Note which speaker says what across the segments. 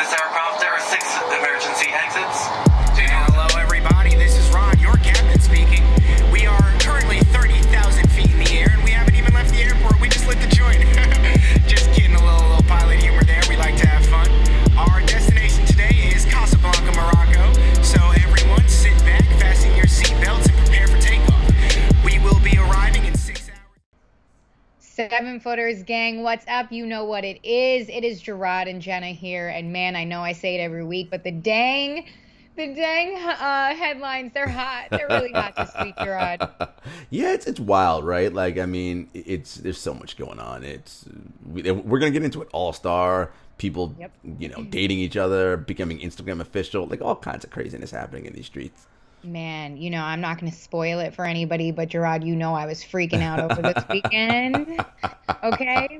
Speaker 1: Is there a prompt? There are 6 emergency exits.
Speaker 2: Hello, everybody. This is Ron, your captain speaking. We are currently 30,000 feet in the air, and we haven't even left the airport. We just lit the joint. Just kidding, a little pilot humor there. We like to have fun. Our destination today is Casablanca, Morocco. So everyone, sit back, fasten your seatbelts, and prepare for takeoff. We will be arriving in 6 hours.
Speaker 3: 7-footers gang, what's up? You know what it is. It is Jarod and Jenna here, and man, I know I say it every week, but the dang headlines, they're hot. They're really hot this week, Jarod.
Speaker 4: Yeah, it's wild, right? Like, I mean, there's so much going on. We're gonna get into it. All-star people,
Speaker 3: Yep.
Speaker 4: Dating each other, becoming Instagram official, like all kinds of craziness happening in these streets.
Speaker 3: Man, I'm not going to spoil it for anybody, but Jarod, I was freaking out over this weekend. Okay?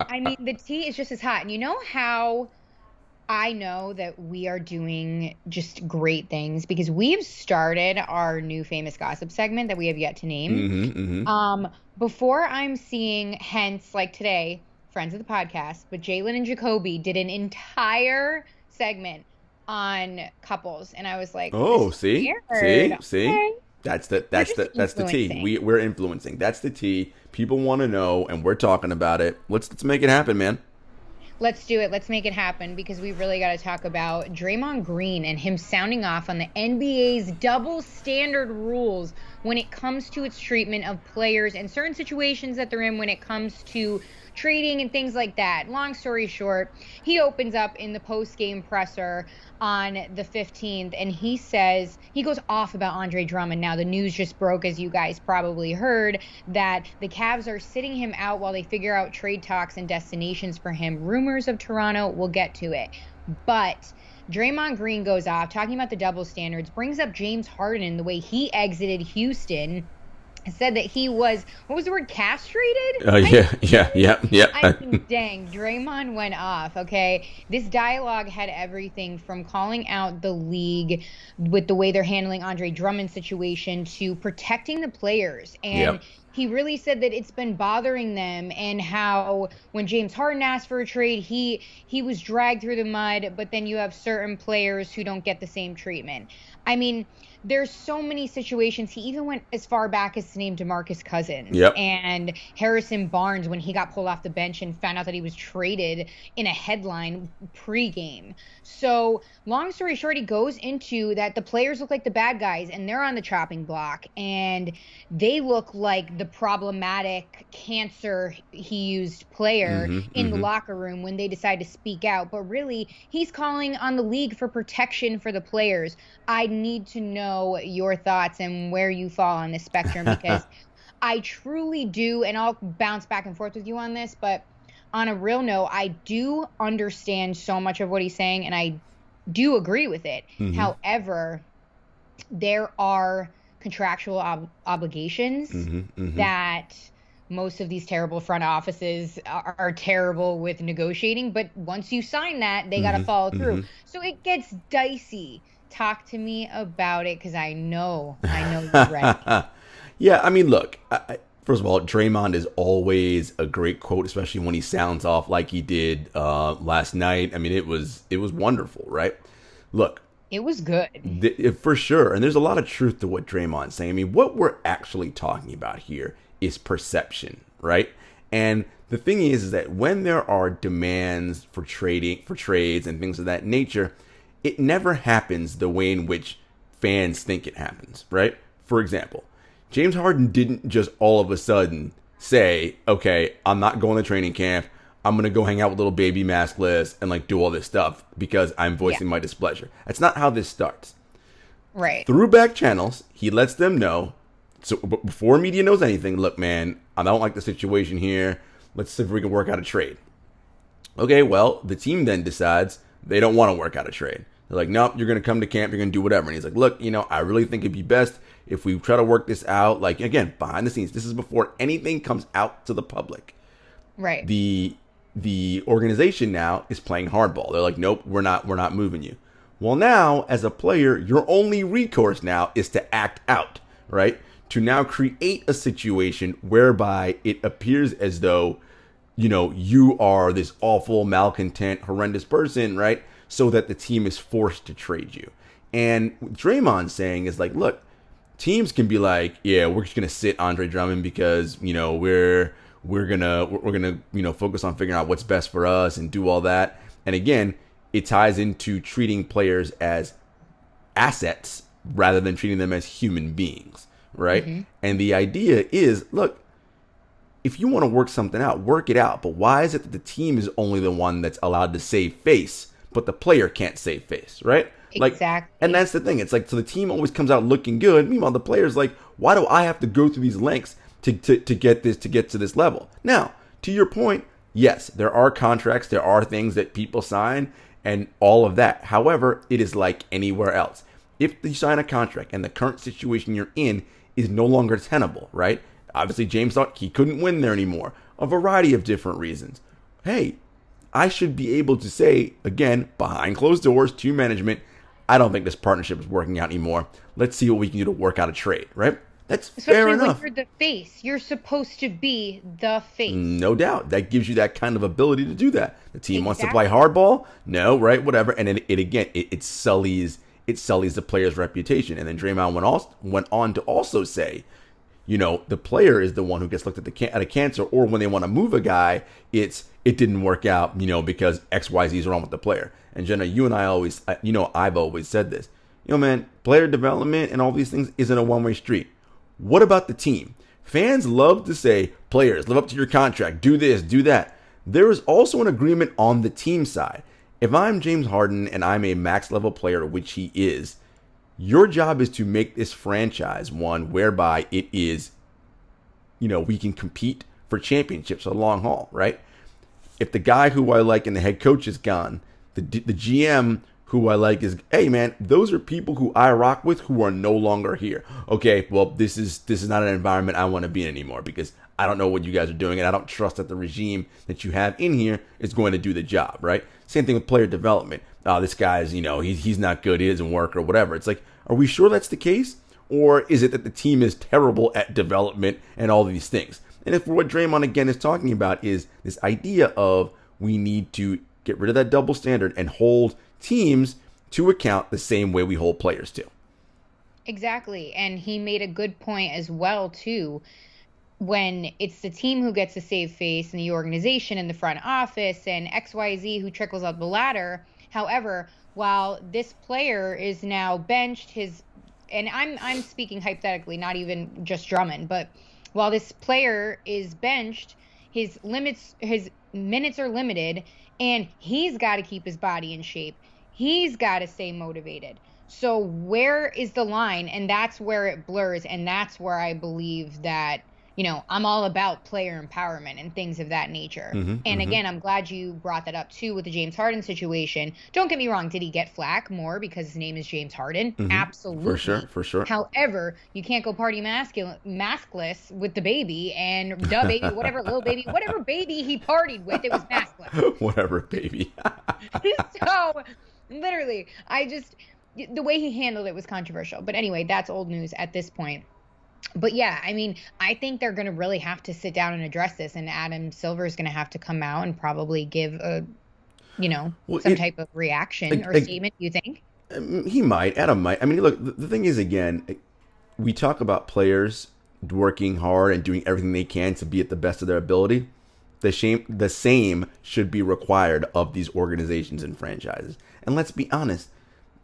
Speaker 3: I mean, the tea is just as hot. And you know how I know that we are doing just great things? Because we've started our new famous gossip segment that we have yet to name. Before I'm seeing, hence, like today, friends of the podcast, but Jalen and Jacoby did an entire segment on couples, and I was like,
Speaker 4: "Oh, see,
Speaker 3: okay.
Speaker 4: that's the tea. We're influencing. That's the tea. People want to know, and we're talking about it. Let's make it happen, man.
Speaker 3: Let's do it. Let's make it happen, because we really got to talk about Draymond Green and him sounding off on the NBA's double standard rules when it comes to its treatment of players and certain situations that they're in when it comes to trading and things like that. Long story short, he opens up in the post-game presser on the 15th, and he goes off about Andre Drummond. Now, the news just broke, as you guys probably heard, that the Cavs are sitting him out while they figure out trade talks and destinations for him. Rumors of Toronto, we'll get to it. But Draymond Green goes off, talking about the double standards, brings up James Harden, the way he exited Houston, said that he was, what was the word, castrated?
Speaker 4: Yeah.
Speaker 3: I mean, dang, Draymond went off, okay? This dialogue had everything from calling out the league with the way they're handling Andre Drummond's situation to protecting the players. And he really said that it's been bothering them, and how when James Harden asked for a trade, he was dragged through the mud, but then you have certain players who don't get the same treatment. I mean, there's so many situations. He even went as far back as to name DeMarcus Cousins and Harrison Barnes when he got pulled off the bench and found out that he was traded in a headline pregame. So long story short, he goes into that the players look like the bad guys, and they're on the chopping block, and they look like the problematic cancer he used player in the locker room when they decide to speak out. But really, he's calling on the league for protection for the players. I need to know your thoughts and where you fall on this spectrum, because I truly do, and I'll bounce back and forth with you on this, but on a real note, I do understand so much of what he's saying, and I do agree with it. However, there are contractual obligations that most of these terrible front offices are terrible with negotiating, but once you sign that, they got to follow through. So it gets dicey. Talk to me about it, because I know you're ready.
Speaker 4: Yeah, I mean, look, first of all, Draymond is always a great quote, especially when he sounds off like he did last night. I mean, it was wonderful, right? Look.
Speaker 3: It was good.
Speaker 4: For sure. And there's a lot of truth to what Draymond's saying. I mean, what we're actually talking about here is perception, right? And the thing is that when there are demands for trades and things of that nature, it never happens the way in which fans think it happens, right? For example, James Harden didn't just all of a sudden say, okay, I'm not going to training camp. I'm going to go hang out with little baby maskless and like do all this stuff because I'm voicing my displeasure. That's not how this starts.
Speaker 3: Right.
Speaker 4: Through back channels, he lets them know. So before media knows anything, look, man, I don't like the situation here. Let's see if we can work out a trade. Okay, well, the team then decides they don't want to work out a trade. They're like, nope, you're going to come to camp. You're going to do whatever. And he's like, look, I really think it'd be best if we try to work this out. Like, again, behind the scenes. This is before anything comes out to the public.
Speaker 3: Right.
Speaker 4: The organization now is playing hardball. They're like, nope, we're not moving you. Well, now, as a player, your only recourse now is to act out, right? To now create a situation whereby it appears as though you are this awful, malcontent, horrendous person, right? So that the team is forced to trade you. And what Draymond's saying is like, look, teams can be like, yeah, we're just gonna sit Andre Drummond because we're gonna focus on figuring out what's best for us and do all that. And again, it ties into treating players as assets rather than treating them as human beings, right? Mm-hmm. And the idea is, look, if you want to work something out, work it out. But why is it that the team is only the one that's allowed to save face, but the player can't save face, right?
Speaker 3: Exactly.
Speaker 4: And that's the thing. It's like, so the team always comes out looking good. Meanwhile, the player's like, why do I have to go through these lengths to get to this level? Now, to your point, yes, there are contracts, there are things that people sign and all of that. However, it is like anywhere else. If you sign a contract and the current situation you're in is no longer tenable, right? Obviously, James thought he couldn't win there anymore. A variety of different reasons. Hey, I should be able to say, again, behind closed doors to management, I don't think this partnership is working out anymore. Let's see what we can do to work out a trade, right? That's fair enough.
Speaker 3: When you're the face, you're supposed to be the face.
Speaker 4: No doubt. That gives you that kind of ability to do that. The team wants to play hardball? No, right? Whatever. And then it sullies the player's reputation. And then Draymond went on to also say, the player is the one who gets looked at a cancer, or when they want to move a guy, it didn't work out, because XYZ is wrong with the player. And Jenna, you and I always, I've always said this, man, player development and all these things isn't a one-way street. What about the team? Fans love to say, players, live up to your contract, do this, do that. There is also an agreement on the team side. If I'm James Harden and I'm a max level player, which he is, your job is to make this franchise one whereby it is, we can compete for championships for the long haul, right? If the guy who I like and the head coach is gone, the GM who I like is, hey man, those are people who I rock with who are no longer here. Okay, well, this is not an environment I want to be in anymore because I don't know what you guys are doing and I don't trust that the regime that you have in here is going to do the job, right? Same thing with player development. This guy's, he's not good, he doesn't work or whatever. It's like, are we sure that's the case? Or is it that the team is terrible at development and all these things? And if what Draymond again is talking about is this idea of we need to get rid of that double standard and hold teams to account the same way we hold players to.
Speaker 3: Exactly. And he made a good point as well, too. When it's the team who gets to save face and the organization and the front office and XYZ who trickles up the ladder. However, while this player is now benched, and I'm speaking hypothetically, not even just Drummond, but while this player is benched, his minutes are limited, and he's got to keep his body in shape. He's got to stay motivated. So where is the line? And that's where it blurs, and that's where I believe that, I'm all about player empowerment and things of that nature. And again, I'm glad you brought that up too with the James Harden situation. Don't get me wrong. Did he get flack more because his name is James Harden? Absolutely.
Speaker 4: For sure.
Speaker 3: However, you can't go party maskless with the baby and the baby, whatever little baby, whatever baby he partied with, it was maskless.
Speaker 4: Whatever baby.
Speaker 3: So literally, the way he handled it was controversial. But anyway, that's old news at this point. But yeah, I think they're going to really have to sit down and address this, and Adam Silver is going to have to come out and probably give some type of reaction or statement. You think?
Speaker 4: He might. Adam might. Look, the thing is, again, we talk about players working hard and doing everything they can to be at the best of their ability. The same should be required of these organizations and franchises. And let's be honest,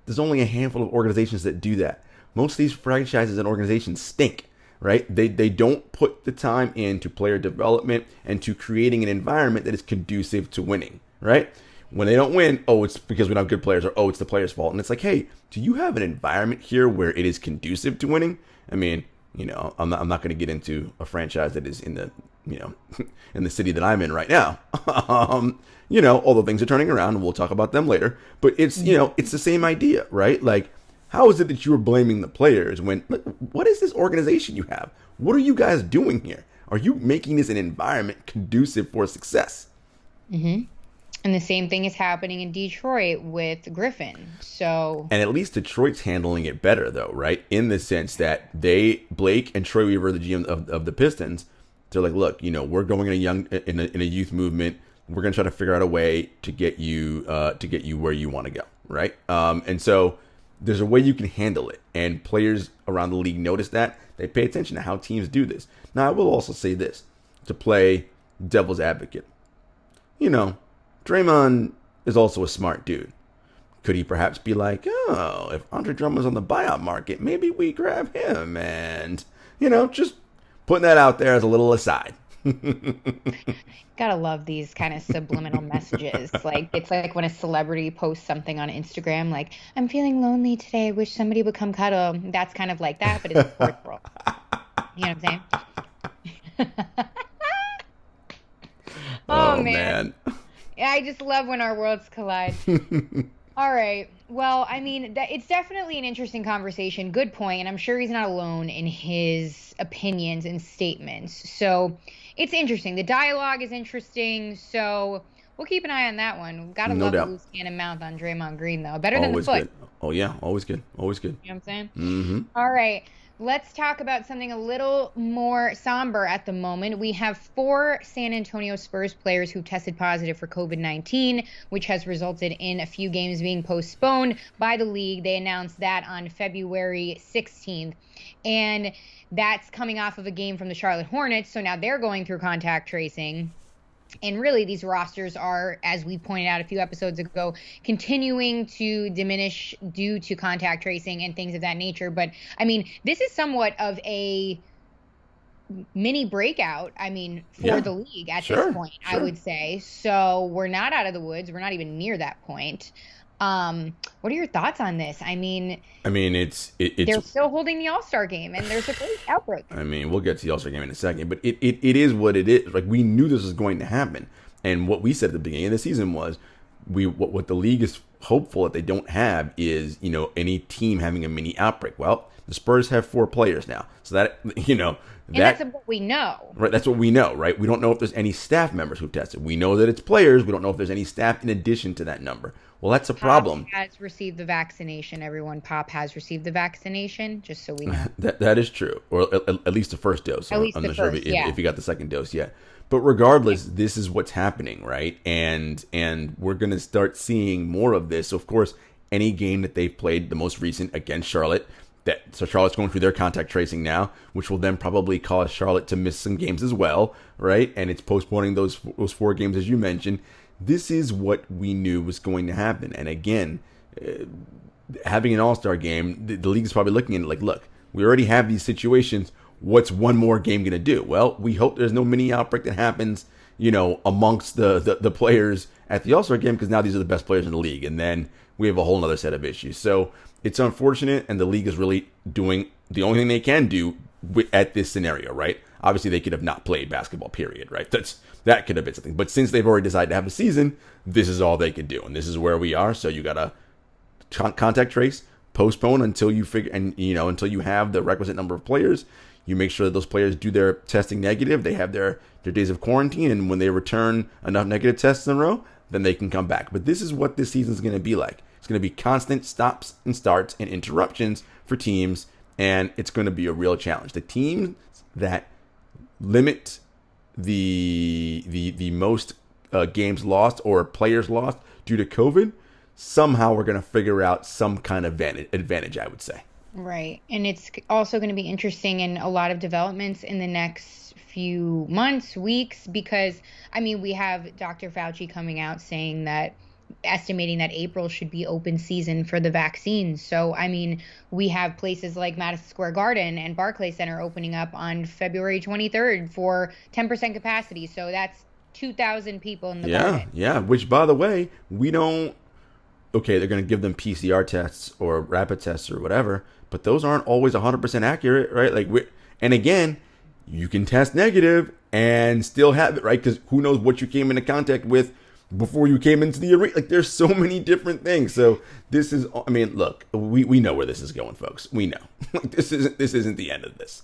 Speaker 4: there's only a handful of organizations that do that. Most of these franchises and organizations stink. Right? They don't put the time into player development and to creating an environment that is conducive to winning, right? When they don't win, it's because we don't have good players, or it's the player's fault. And it's like, hey, do you have an environment here where it is conducive to winning? I'm not going to get into a franchise that is in the, in the city that I'm in right now. Although things are turning around, and we'll talk about them later. But it's, it's the same idea, right? Like, how is it that you are blaming the players when, what is this organization you have? What are you guys doing here? Are you making this an environment conducive for success?
Speaker 3: And the same thing is happening in Detroit with Griffin. And
Speaker 4: at least Detroit's handling it better, though, right? In the sense that Blake and Troy Weaver, the GM of the Pistons, They're like, look, we're going in a youth movement. We're going to try to figure out a way to get you where you want to go, right? And so there's a way you can handle it, and players around the league notice that. They pay attention to how teams do this. Now, I will also say this to play devil's advocate. Draymond is also a smart dude. Could he perhaps be like, oh, if Andre Drummond's on the buyout market, maybe we grab him, and just putting that out there as a little aside.
Speaker 3: Gotta love these kind of subliminal messages. Like, it's like when a celebrity posts something on Instagram, like, I'm feeling lonely today, wish somebody would come cuddle. That's kind of like that, but it's a sports world. You know what I'm saying? Oh, man. I just love when our worlds collide. All right. Well, I mean, it's definitely an interesting conversation. Good point. And I'm sure he's not alone in his opinions and statements. So it's interesting. The dialogue is interesting. So we'll keep an eye on that one. We've got to love a loose cannon mouth on Draymond Green, though. Better than the foot.
Speaker 4: Good. Oh, yeah. Always good. Always good.
Speaker 3: You know what I'm saying?
Speaker 4: Mm-hmm.
Speaker 3: All right. Let's talk about something a little more somber at the moment. We have 4 San Antonio Spurs players who tested positive for COVID-19, which has resulted in a few games being postponed by the league. They announced that on February 16th. And that's coming off of a game from the Charlotte Hornets. So now they're going through contact tracing. And really, these rosters are, as we pointed out a few episodes ago, continuing to diminish due to contact tracing and things of that nature. But, I mean, this is somewhat of a mini breakout, for the league at this point, I would say. So we're not out of the woods. We're not even near that point. What are your thoughts on this? It's they're still holding the All-Star game, and there's a great outbreak.
Speaker 4: We'll get to the All-Star game in a second, but it is what it is. Like, we knew this was going to happen, and what we said at the beginning of the season was, what the league is hopeful that they don't have is any team having a mini outbreak. Well, the Spurs have 4 players now, so that
Speaker 3: and that's what we know.
Speaker 4: Right, that's what we know, right? We don't know if there's any staff members who've tested. We know that it's players. We don't know if there's any staff in addition to that number. Well, that's a problem.
Speaker 3: Pop has received the vaccination. Everyone, Pop has received the vaccination, just so we know.
Speaker 4: That is true, or at least the first dose.
Speaker 3: At least the first,
Speaker 4: if you got the second dose yet. But regardless, this is what's happening, right? And we're going to start seeing more of this. So, of course, any game that they've played, the most recent against Charlotte, so Charlotte's going through their contact tracing now, which will then probably cause Charlotte to miss some games as well, right? And it's postponing those 4 games, as you mentioned. This is what we knew was going to happen. And again, having an All-Star game, the league is probably looking at it like, look, we already have these situations. What's one more game going to do? Well, we hope there's no mini outbreak that happens, amongst the players at the All-Star game, because now these are the best players in the league. And then we have a whole other set of issues. So it's unfortunate, and the league is really doing the only thing they can do at this scenario, right? Obviously, they could have not played basketball, period, right? That could have been something. But since they've already decided to have a season, this is all they could do. And this is where we are. So you got to contact trace, postpone until you figure, and until you have the requisite number of players. You make sure that those players do their testing negative. They have their days of quarantine. And when they return enough negative tests in a row, then they can come back. But this is what this season is going to be like. It's going to be constant stops and starts and interruptions for teams. And it's going to be a real challenge. The teams that limit the most games lost or players lost due to COVID, somehow we're going to figure out some kind of advantage, I would say.
Speaker 3: Right. And it's also going to be interesting in a lot of developments in the next few months, weeks, because, we have Dr. Fauci coming out saying that, estimating that April should be open season for the vaccines. So, we have places like Madison Square Garden and Barclays Center opening up on February 23rd for 10% capacity. So that's 2,000 people in the garden.
Speaker 4: Yeah, which, by the way, they're going to give them PCR tests or rapid tests or whatever, but those aren't always 100% accurate, right? And again, you can test negative and still have it, right? Because who knows what you came into contact with before you came into the arena. There's so many different things. So this is, look, we know where this is going, folks. We know. This isn't the end of this.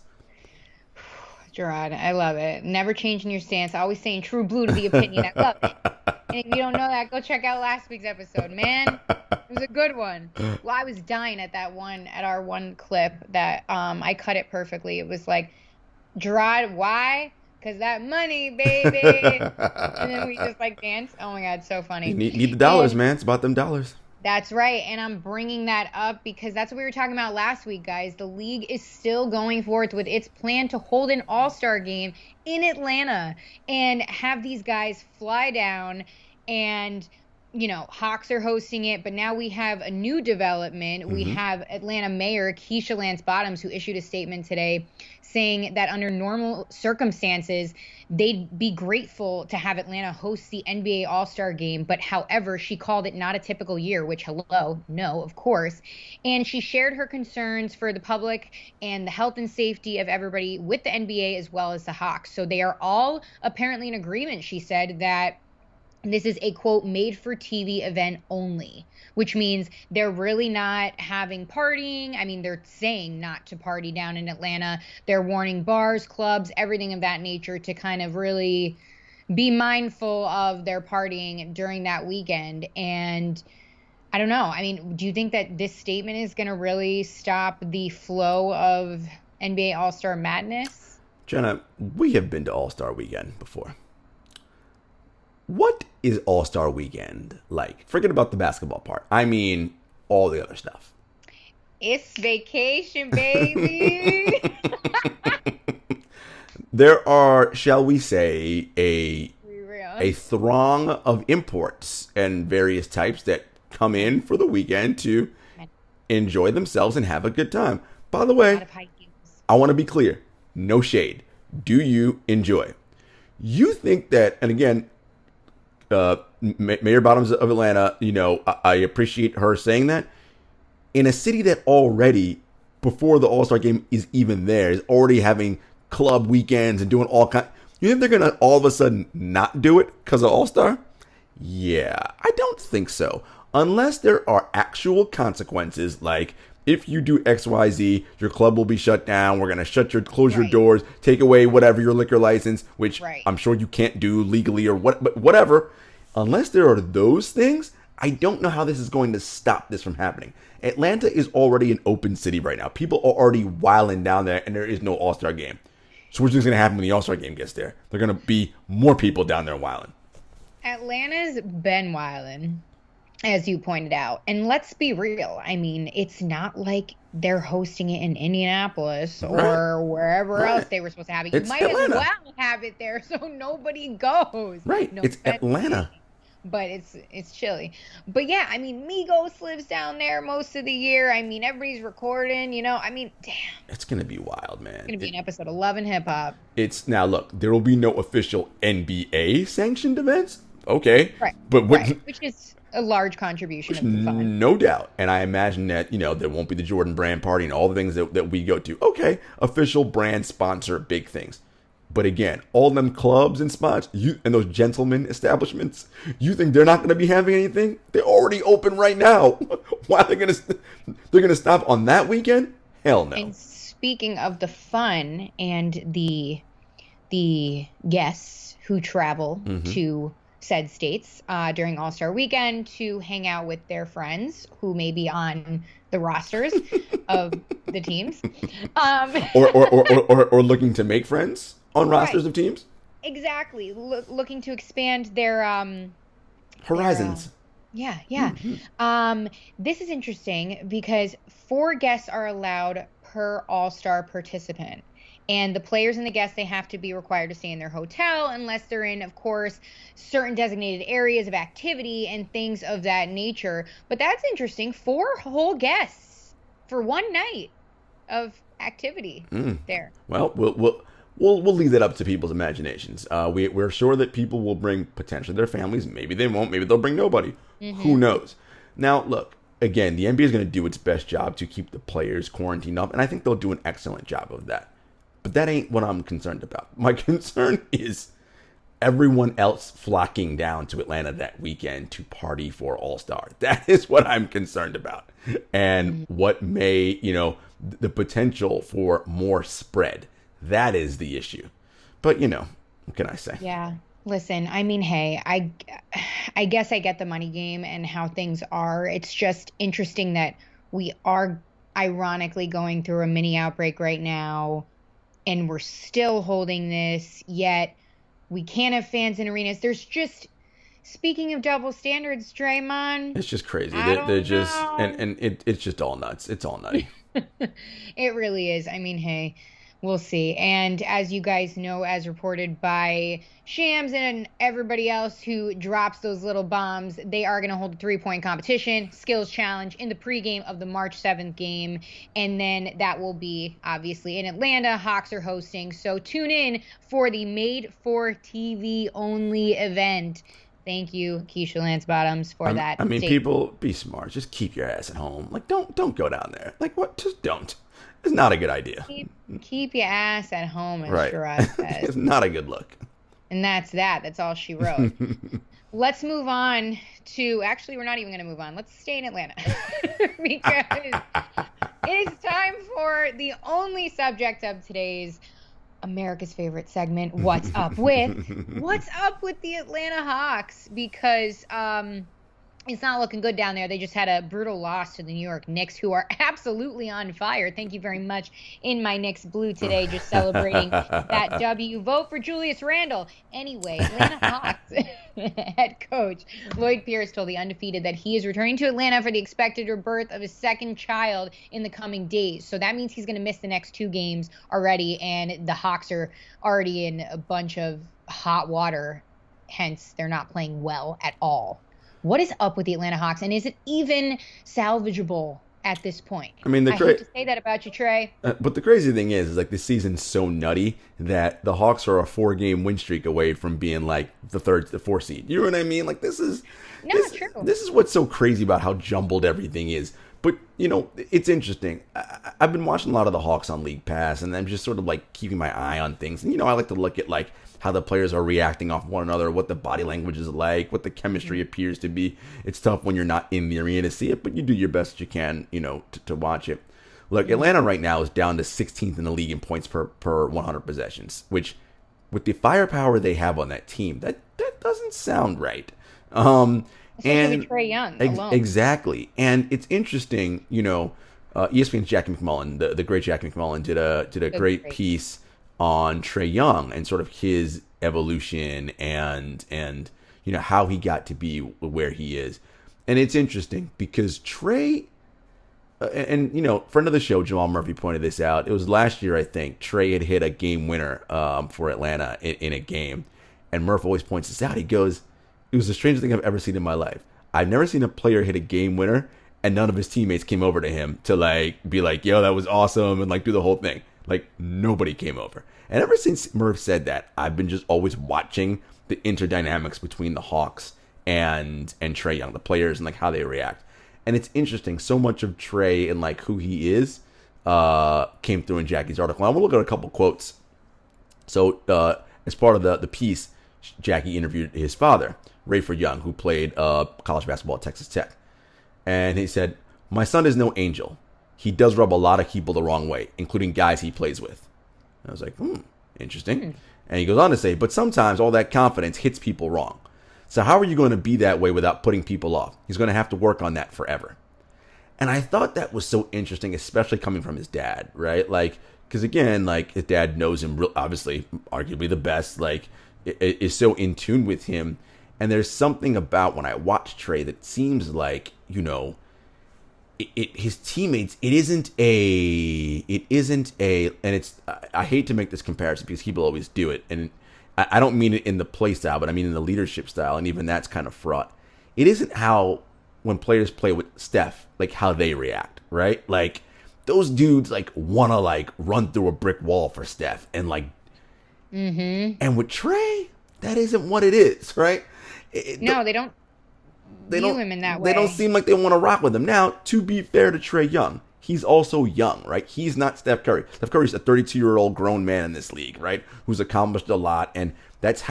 Speaker 3: Jarod, I love it. Never changing your stance. Always saying true blue to the opinion. I love it. And if you don't know that, go check out last week's episode, man. It was a good one. Well, I was dying at our one clip that I cut it perfectly. It was like, Jarod, why because that money, baby. And then we just like dance. Oh my God, so funny.
Speaker 4: You need the dollars,
Speaker 3: And
Speaker 4: man. It's about them dollars.
Speaker 3: that's right. And I'm bringing that up because that's what we were talking about last week, guys. The league is still going forth with its plan to hold an all-star game in Atlanta and have these guys fly down. And Hawks are hosting it, but now we have a new development. We have Atlanta Mayor Keisha Lance Bottoms, who issued a statement today saying that under normal circumstances, they'd be grateful to have Atlanta host the NBA All-Star Game. But however, she called it not a typical year, which, hello, no, of course. And she shared her concerns for the public and the health and safety of everybody with the NBA as well as the Hawks. So they are all apparently in agreement, she said, that this is a, quote, made-for-TV event only, which means they're really not having partying. I mean, they're saying not to party down in Atlanta. They're warning bars, clubs, everything of that nature to kind of really be mindful of their partying during that weekend. And I don't know. I mean, do you think that this statement is going to really stop the flow of NBA All-Star madness?
Speaker 4: Jenna, we have been to All-Star Weekend before. What is All-Star Weekend like? Forget about the basketball part. I mean, all the other stuff.
Speaker 3: It's vacation, baby.
Speaker 4: There are, shall we say, a throng of imports and various types that come in for the weekend to enjoy themselves and have a good time. By the way, I want to be clear. No shade. Do you enjoy? You think that, and again, Mayor Bottoms of Atlanta, I appreciate her saying that. In a city that already, before the All-Star game is even there, is already having club weekends and doing all kinds. You think they're going to all of a sudden not do it because of All-Star? Yeah, I don't think so. Unless there are actual consequences, like if you do XYZ, your club will be shut down. We're going to close your doors, take away whatever your liquor license, which I'm sure you can't do legally or whatever. Unless there are those things, I don't know how this is going to stop this from happening. Atlanta is already an open city right now. People are already wilding down there, and there is no All-Star game. So what's going to happen when the All-Star game gets there? They're going to be more people down there wilding.
Speaker 3: Atlanta's been wilding, as you pointed out. And let's be real. I mean, it's not like they're hosting it in Indianapolis or wherever else they were supposed to have it. You might as well have it there so nobody goes.
Speaker 4: Right. No, it's Atlanta.
Speaker 3: But it's chilly. But yeah, I mean, Migos lives down there most of the year. I mean, everybody's recording, I mean, damn.
Speaker 4: It's going to be wild, man.
Speaker 3: It's going to be an episode of Love and Hip Hop.
Speaker 4: Now, look, there will be no official NBA sanctioned events. Okay.
Speaker 3: Right.
Speaker 4: But
Speaker 3: which is a large contribution of the fun.
Speaker 4: No doubt. And I imagine that, there won't be the Jordan brand party and all the things that we go to. Okay. Official brand sponsor, big things. But again, all them clubs and spots, and those gentlemen establishments, you think they're not going to be having anything? They're already open right now. Why are they going to stop on that weekend? Hell no.
Speaker 3: And speaking of the fun and the guests who travel to said states during All-Star Weekend to hang out with their friends who may be on the rosters of the teams,
Speaker 4: or looking to make friends on rosters of teams.
Speaker 3: Exactly, looking to expand their
Speaker 4: horizons.
Speaker 3: Yeah. This is interesting because 4 guests are allowed per All-Star participant. And the players and the guests, they have to be required to stay in their hotel unless they're in, of course, certain designated areas of activity and things of that nature. But that's interesting. 4 whole guests for one night of activity there.
Speaker 4: Well, we'll leave that up to people's imaginations. We're sure that people will bring potentially their families. Maybe they won't. Maybe they'll bring nobody. Who knows? Now, look. Again, the NBA is going to do its best job to keep the players quarantined up, and I think they'll do an excellent job of that. But that ain't what I'm concerned about. My concern is everyone else flocking down to Atlanta that weekend to party for All-Star. That is what I'm concerned about. And what may, the potential for more spread. That is the issue. But, what can I say?
Speaker 3: Yeah. Listen, I mean, hey, I guess I get the money game and how things are. It's just interesting that we are ironically going through a mini outbreak right now. and we're still holding this, yet we can't have fans in arenas. There's just, speaking of double standards, Draymond.
Speaker 4: It's just crazy.
Speaker 3: They're
Speaker 4: just, and it's just all nuts. It's all nutty.
Speaker 3: It really is. I mean, hey, we'll see. And as you guys know, as reported by Shams and everybody else who drops those little bombs, they are going to hold a 3-point competition, skills challenge in the pregame of the March 7th game. And then that will be obviously in Atlanta. Hawks are hosting. So tune in for the made for TV only event. Thank you, Keisha Lance Bottoms, for that.
Speaker 4: I mean,
Speaker 3: statement.
Speaker 4: people, be smart. Just keep your ass at home. Like, don't go down there. Like, what? Just don't. It's not a good idea.
Speaker 3: Keep your ass at home, as
Speaker 4: Right.
Speaker 3: Jarod says.
Speaker 4: It's not a good look.
Speaker 3: And that's that. That's all she wrote. Let's move on to, actually, we're not even going to move on. Let's stay in Atlanta. Because it is time for the only subject of today's America's favorite segment, What's Up With? What's up with the Atlanta Hawks? Because it's not looking good down there. They just had a brutal loss to the New York Knicks, who are absolutely on fire. Thank you very much. In my Knicks blue today, just celebrating that W. Vote for Julius Randle. Anyway, Atlanta Hawks head coach Lloyd Pierce told The Undefeated that he is returning to Atlanta for the expected birth of his second child in the coming days. So that means he's going to miss the next 2 games already, and the Hawks are already in a bunch of hot water. Hence, they're not playing well at all. What is up with the Atlanta Hawks, and is it even salvageable at this point?
Speaker 4: I mean,
Speaker 3: I hate to say that about you, Trey.
Speaker 4: But the crazy thing is like this season's so nutty that the Hawks are a 4-game win streak away from being like the 4th seed. You know what I mean? Like this is
Speaker 3: True.
Speaker 4: This is what's so crazy about how jumbled everything is. But you know, it's interesting. I've been watching a lot of the Hawks on League Pass, and I'm just sort of like keeping my eye on things. And you know, I like to look at like how the players are reacting off one another, what the body language is like, what the chemistry appears to be. It's tough when you're not in the arena to see it, but you do your best that you can, you know, to watch it. Look, Atlanta right now is down to 16th in the league in points per 100 possessions, which with the firepower they have on that team, that doesn't sound right.
Speaker 3: Especially with Trae Young alone.
Speaker 4: Exactly. And it's interesting, you know, ESPN's Jackie McMullen, the great Jackie McMullen, did a great piece on Trae Young and sort of his evolution and you know how he got to be where he is. And it's interesting because Trae and you know, friend of the show Jamal Murphy pointed this out. It was last year, I think, Trae had hit a game winner for Atlanta in a game, and Murph always points this out. He goes, "It was the strangest thing I've ever seen in my life. I've never seen a player hit a game winner and none of his teammates came over to him to like be like, yo, that was awesome,' and like do the whole thing. Like nobody came over." And ever since Murph said that, I've been just always watching the interdynamics between the Hawks and Trae Young, the players, and like how they react. And it's interesting. So much of Trae and like who he is came through in Jackie's article. I'm gonna look at a couple quotes. So as part of the piece, Jackie interviewed his father, Rayford Young, who played college basketball at Texas Tech. And he said, "My son is no angel. He does rub a lot of people the wrong way, including guys he plays with." I was like, interesting. And he goes on to say, "But sometimes all that confidence hits people wrong. So how are you going to be that way without putting people off? He's going to have to work on that forever." And I thought that was so interesting, especially coming from his dad, right? Like, because again, like his dad knows him, obviously, arguably the best, like is so in tune with him. And there's something about when I watch Trae that seems like, you know, his teammates, it isn't a, and it's, I hate to make this comparison because people always do it. And I don't mean it in the play style, but I mean in the leadership style. And even that's kind of fraught. It isn't how, when players play with Steph, like how they react, right? Like those dudes like want to like run through a brick wall for Steph and like, and with Trae, that isn't what it is, right?
Speaker 3: No, they don't view him in that way.
Speaker 4: They don't seem like they want to rock with him. Now, to be fair to Trae Young, he's also young, right? He's not Steph Curry. Steph Curry's a 32-year-old grown man in this league, right? Who's accomplished a lot, and that's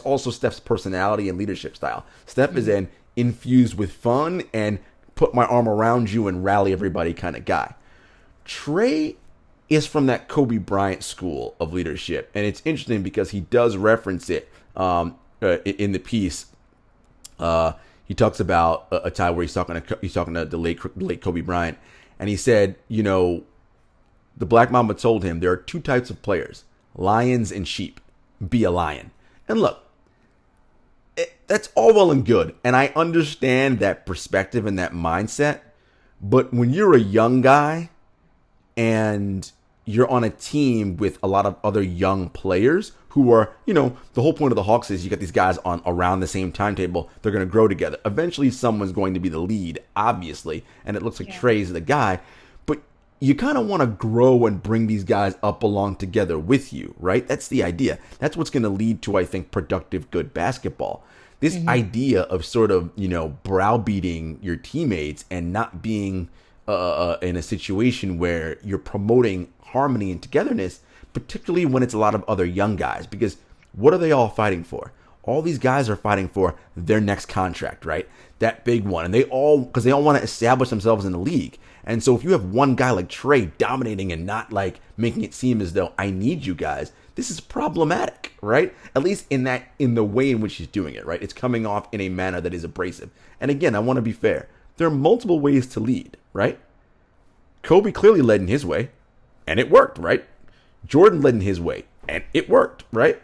Speaker 4: also Steph's personality and leadership style. Steph is an infused with fun and put my arm around you and rally everybody kind of guy. Trae is from that Kobe Bryant school of leadership, and it's interesting because he does reference it in the piece. He talks about a time where he's talking to the late Kobe Bryant, and he said, you know, the Black Mamba told him there are two types of players, lions and sheep. Be a lion. And look, that's all well and good. And I understand that perspective and that mindset. But when you're a young guy and you're on a team with a lot of other young players who are, the whole point of the Hawks is you got these guys on around the same timetable. They're going to grow together. Eventually, someone's going to be the lead, obviously. And it looks like Trey's the guy. But you kind of want to grow and bring these guys up along together with you, right? That's the idea. That's what's going to lead to, I think, productive, good basketball. This idea of sort of, browbeating your teammates and not being in a situation where you're promoting harmony and togetherness, particularly when it's a lot of other young guys, because what are they all fighting for? All these guys are fighting for their next contract, right? That big one. And because they all want to establish themselves in the league. And so if you have one guy like Trey dominating and not like making it seem as though I need you guys, this is problematic, right? At least in the way in which he's doing it, right? It's coming off in a manner that is abrasive. And again, I want to be fair. There are multiple ways to lead, right? Kobe clearly led in his way, and it worked, right? Jordan led in his way, and it worked, right?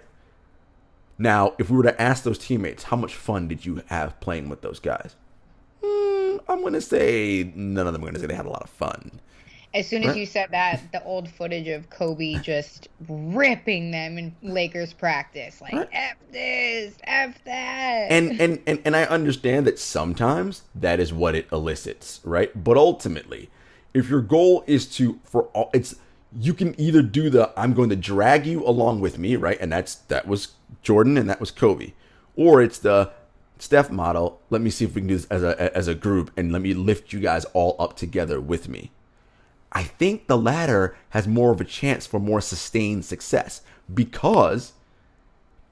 Speaker 4: Now, if we were to ask those teammates, how much fun did you have playing with those guys? I'm going to say none of them are going to say they had a lot of fun.
Speaker 3: As soon as you said that, the old footage of Kobe just ripping them in Lakers practice, like, F this, F that.
Speaker 4: And I understand that sometimes that is what it elicits, right? But ultimately, if your goal is you can either do I'm going to drag you along with me, right? And that was Jordan and that was Kobe. Or it's the Steph model, let me see if we can do this as a group and let me lift you guys all up together with me. I think the latter has more of a chance for more sustained success because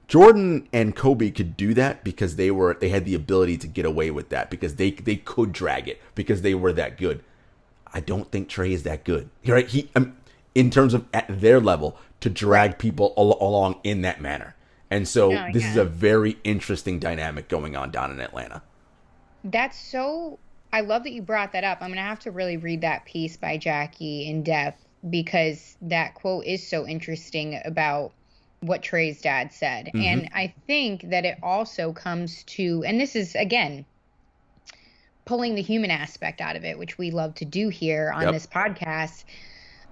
Speaker 4: Jordan and Kobe could do that because they had the ability to get away with that because they could drag it because they were that good. I don't think Trey is that good, right? In terms of at their level to drag people along in that manner. And so this is a very interesting dynamic going on down in Atlanta.
Speaker 3: I love that you brought that up. I'm going to have to really read that piece by Jackie in depth because that quote is so interesting about what Trey's dad said. Mm-hmm. And I think that it also comes to, and this is, again, pulling the human aspect out of it, which we love to do here on this podcast.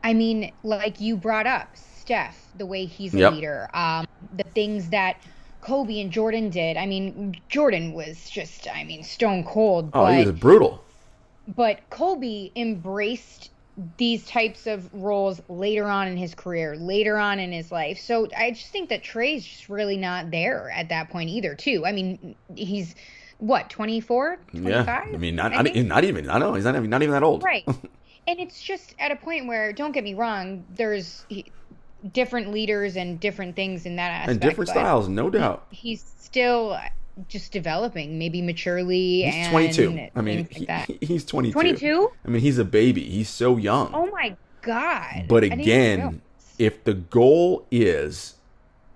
Speaker 3: I mean, like you brought up, Steph, the way he's a leader, the things that Kobe and Jordan did. I mean, Jordan was just, stone cold.
Speaker 4: Oh, he was brutal.
Speaker 3: But Kobe embraced these types of roles later on in his career, later on in his life. So I just think that Trey's just really not there at that point either, too. I mean, he's, 24, 25?
Speaker 4: Yeah, I mean, not even, I know, he's not even that old.
Speaker 3: Right. And it's just at a point where, don't get me wrong, there's different leaders and different things in that aspect.
Speaker 4: And different styles, no doubt.
Speaker 3: He's still just developing, maybe maturely.
Speaker 4: He's 22. I mean, he's 22.
Speaker 3: 22?
Speaker 4: I mean, he's a baby. He's so young.
Speaker 3: Oh, my God.
Speaker 4: But again, if the goal is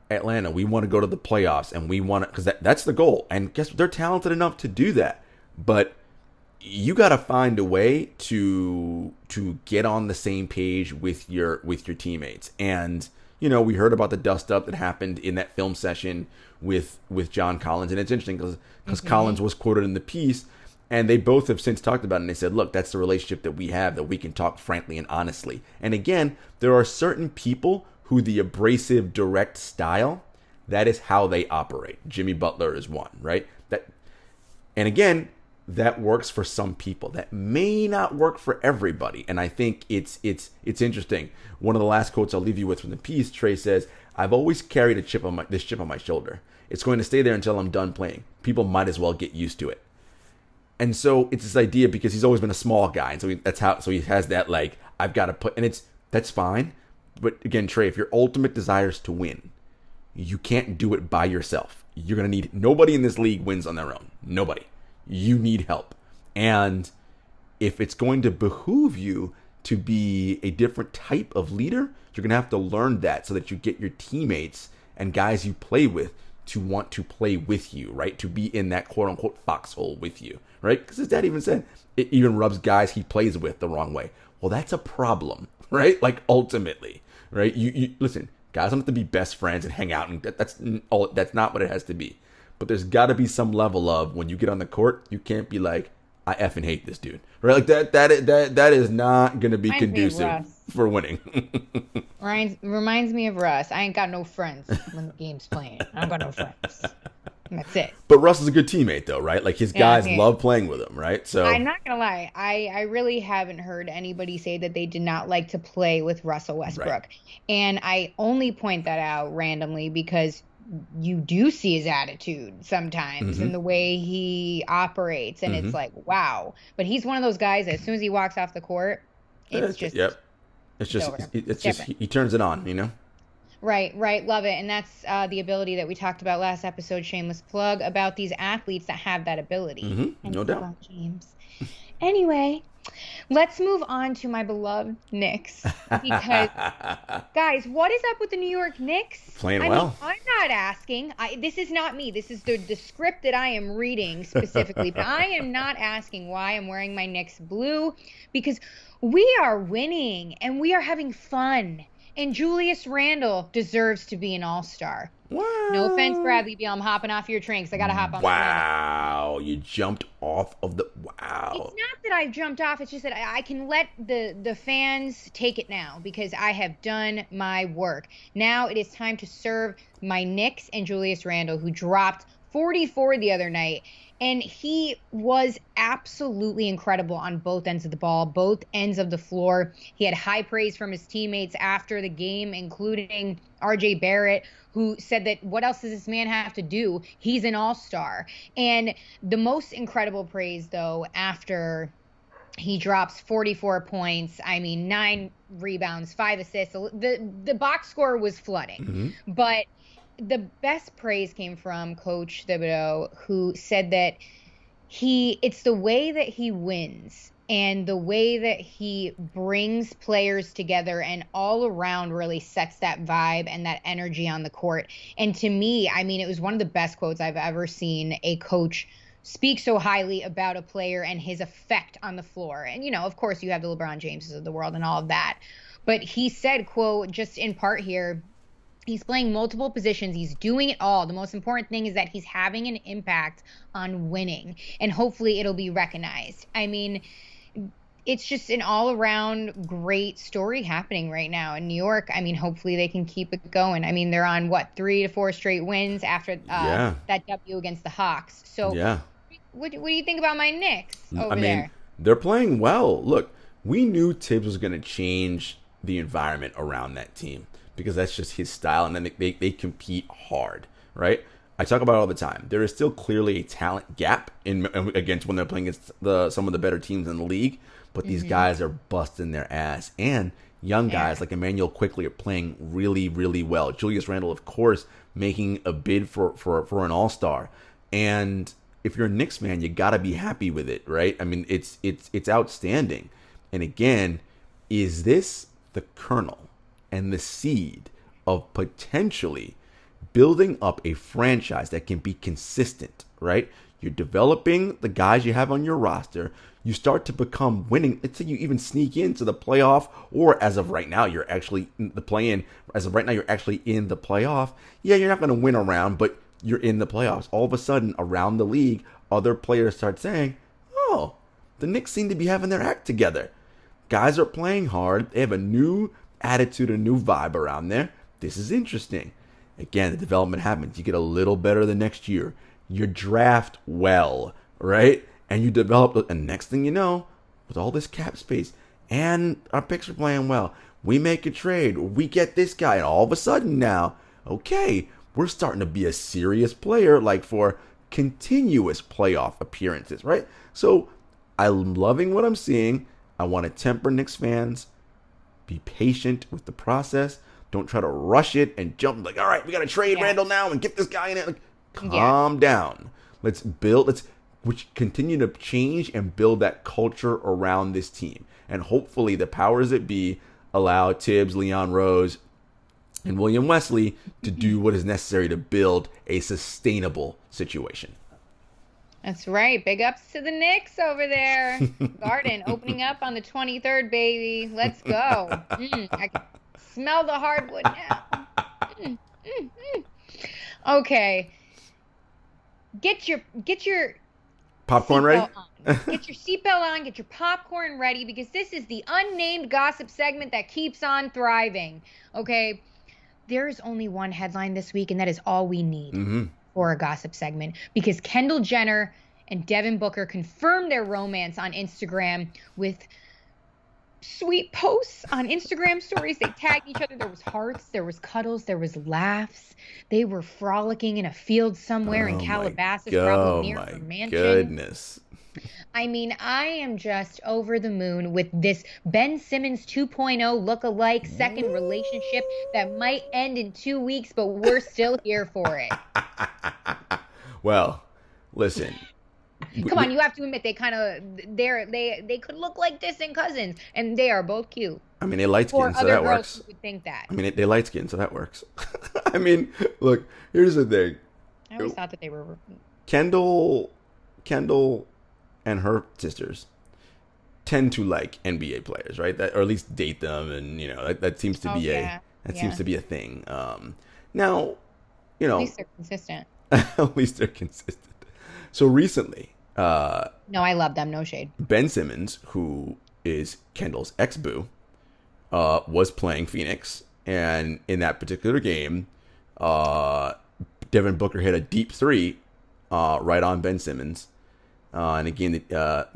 Speaker 4: Atlanta, we want to go to the playoffs, and we want to, because that's the goal. And guess what? They're talented enough to do that. But you got to find a way to get on the same page with your teammates. And we heard about the dust up that happened in that film session with John Collins, and it's interesting because Collins was quoted in the piece, and they both have since talked about it. And they said, "Look, that's the relationship that we have, that we can talk frankly and honestly." And again, there are certain people who the abrasive, direct style, that is how they operate. Jimmy Butler is one, right? And again, that works for some people. That may not work for everybody. And I think it's interesting. One of the last quotes I'll leave you with from the piece, Trey says, "I've always carried this chip on my shoulder. It's going to stay there until I'm done playing. People might as well get used to it." And so it's this idea because he's always been a small guy. And so he has that, like, I've got to put, and that's fine. But again, Trey, if your ultimate desire is to win, you can't do it by yourself. You're going to need, nobody in this league wins on their own. Nobody. You need help. And if it's going to behoove you to be a different type of leader, you're going to have to learn that so that you get your teammates and guys you play with to want to play with you, right? To be in that quote unquote foxhole with you, right? Because his dad even said it even rubs guys he plays with the wrong way. Well, that's a problem, right? Like ultimately, right? You listen, guys don't have to be best friends and hang out, and that's not what it has to be. But there's got to be some level of when you get on the court, you can't be like, I effing hate this dude, right? Like that is not going to be conducive for winning.
Speaker 3: Reminds me of Russ. I ain't got no friends when the game's playing. I don't got no friends. And that's it.
Speaker 4: But Russ is a good teammate, though, right? Like his guys love playing with him, right? So
Speaker 3: I'm not gonna lie, I really haven't heard anybody say that they did not like to play with Russell Westbrook,
Speaker 4: right.
Speaker 3: And I only point that out randomly because you do see his attitude sometimes and the way he operates, and it's like, wow. But he's one of those guys that as soon as he walks off the court, it's just
Speaker 4: he turns it on, you know.
Speaker 3: Right. Love it. And that's the ability that we talked about last episode, shameless plug, about these athletes that have that ability. And
Speaker 4: no doubt.
Speaker 3: James. Anyway, let's move on to my beloved Knicks. Because, guys, what is up with the New York Knicks?
Speaker 4: Playing well.
Speaker 3: Mean, I'm not asking. This is not me. This is the script that I am reading specifically. But I am not asking why I'm wearing my Knicks blue. Because we are winning and we are having fun. And Julius Randle deserves to be an all-star.
Speaker 4: Wow.
Speaker 3: No offense, Bradley Beal. I'm hopping off your train because I got to hop on.
Speaker 4: Wow. You jumped off of the... Wow.
Speaker 3: It's not that I jumped off. It's just that I can let the fans take it now because I have done my work. Now it is time to serve my Knicks and Julius Randle, who dropped 44 the other night. And he was absolutely incredible on both ends of the ball, both ends of the floor. He had high praise from his teammates after the game, including RJ Barrett, who said that what else does this man have to do? He's an all-star. And the most incredible praise, though, after he drops 44 points, 9 rebounds, 5 assists. The box score was flooding. But the best praise came from Coach Thibodeau, who said that it's the way that he wins and the way that he brings players together and all around really sets that vibe and that energy on the court. And to me, it was one of the best quotes I've ever seen a coach speak so highly about a player and his effect on the floor. And, of course, you have the LeBron Jameses of the world and all of that. But he said, quote, just in part here, he's playing multiple positions. He's doing it all. The most important thing is that he's having an impact on winning, and hopefully it'll be recognized. It's just an all-around great story happening right now in New York. Hopefully they can keep it going. They're on, 3 to 4 straight wins after that W against the Hawks. So what do you think about my Knicks over there?
Speaker 4: They're playing well. Look, we knew Tibbs was going to change the environment around that team, because that's just his style, and then they compete hard, right? I talk about it all the time. There is still clearly a talent gap against when they're playing against some of the better teams in the league, but these guys are busting their ass, and young guys like Emmanuel Quickly are playing really, really well. Julius Randle, of course, making a bid for an all-star, and if you're a Knicks fan, you got to be happy with it, right? It's outstanding. And again, is this the kernel and the seed of potentially building up a franchise that can be consistent, right? You're developing the guys you have on your roster. You start to become winning. Let's say you even sneak into the playoff, or as of right now, you're actually in the play-in. As of right now, you're actually in the playoff. Yeah, you're not going to win a round, but you're in the playoffs. All of a sudden, around the league, other players start saying, oh, the Knicks seem to be having their act together. Guys are playing hard. They have a new attitude, a new vibe around there. This is interesting. Again, the development happens. You get a little better the next year. You draft well, right? And you develop, and next thing you know, with all this cap space and our picks are playing well, we make a trade. We get this guy, and all of a sudden now, okay, we're starting to be a serious player, like for continuous playoff appearances, right? So I'm loving what I'm seeing. I want to temper Knicks fans. Be patient with the process. Don't try to rush it and jump like, all right, we got to trade Randle now and get this guy in it. Like, calm down. Let's continue to change and build that culture around this team. And hopefully the powers that be allow Tibbs, Leon Rose, and William Wesley to do what is necessary to build a sustainable situation.
Speaker 3: That's right. Big ups to the Knicks over there. Garden opening up on the 23rd, baby. Let's go. I can smell the hardwood now. Mm, mm, mm. Okay. Get your
Speaker 4: Popcorn ready?
Speaker 3: seatbelt on. Get your seatbelt on, get your popcorn ready, because this is the unnamed gossip segment that keeps on thriving. Okay? There's only one headline this week, and that is all we need for a gossip segment, because Kendall Jenner and Devin Booker confirmed their romance on Instagram with sweet posts on Instagram stories. They tagged each other. There was hearts, there was cuddles, there was laughs. They were frolicking in a field somewhere in Calabasas, probably near her mansion.
Speaker 4: Goodness.
Speaker 3: I mean, I am just over the moon with this Ben Simmons 2.0 look-alike second relationship that might end in 2 weeks, but we're still here for it.
Speaker 4: Well, listen.
Speaker 3: Come on, you have to admit they could look like distant cousins, and they are both cute.
Speaker 4: I mean, they light skinned, so that works.
Speaker 3: Who would think that.
Speaker 4: I mean, they light skinned, so that works. I mean, look, here's the thing.
Speaker 3: I always thought that they were
Speaker 4: Kendall and her sisters tend to like NBA players, right? Or at least date them, and that seems to be seems to be a thing. Now,
Speaker 3: at least they're consistent.
Speaker 4: At least they're consistent. So recently,
Speaker 3: no, I love them. No shade.
Speaker 4: Ben Simmons, who is Kendall's ex-boo, was playing Phoenix, and in that particular game, Devin Booker hit a deep three right on Ben Simmons. And again,